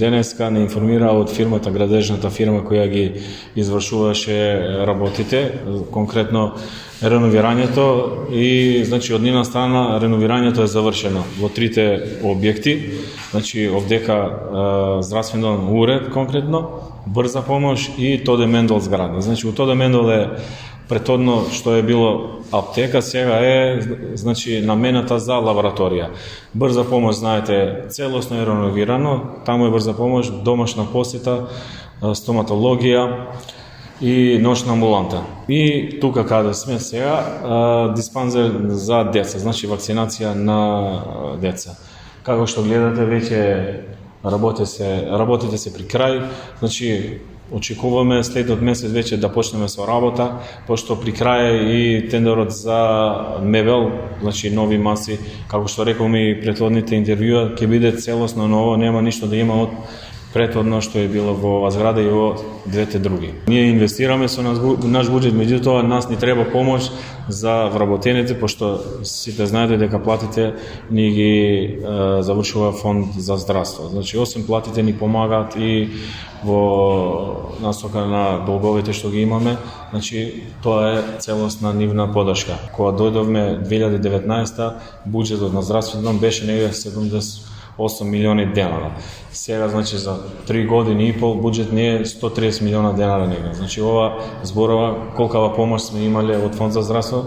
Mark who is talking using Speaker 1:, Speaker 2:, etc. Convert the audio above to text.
Speaker 1: Денеска не информира од фирмата, градежната фирма која ги извршуваше работите, конкретно реновирањето и значи од нивна страна реновирањето е завршено во трите објекти, значи овдека здравствен уред конкретно, брза помош и Тоде Мендел зграда. Значи у Тоде Мендел е претhodно што е било аптека, сега е значи намената за лабораторија. Брза помош, знаете, целосно е реновирано, таму е брза помош, домашна посета, стоматологија и ношна амбуланта. И тука каде сме сега, диспанзер за деца, значи вакцинација на деца. Како што гледате, веќе работите се при крај, значи очекуваме следот месец веќе да почнеме со работа, пошто при крај е и тендерот за мебел, значи нови маси, како што рековме и претходните интервјуа, ќе биде целосно ново, нема ништо да има од претходно што е било во оваа зграда и во двете други. Ние инвестираме со наш буџет, меѓутоа нас ни треба помош за вработените, пошто сите знаете дека платите ни ги завршува фонд за здравство. Значи, освен платите ни помагаат и во насока на долговите што ги имаме, значи тоа е целосна нивна подршка. Кога дојдовме 2019, буџетот на здравствен дом беше негде 78 милиони денара. Сега, значи, за 3 години и пол буџет не е 130 милиона денара негде. Значи, ова зборува колкава помош сме имале од фонд за здравство.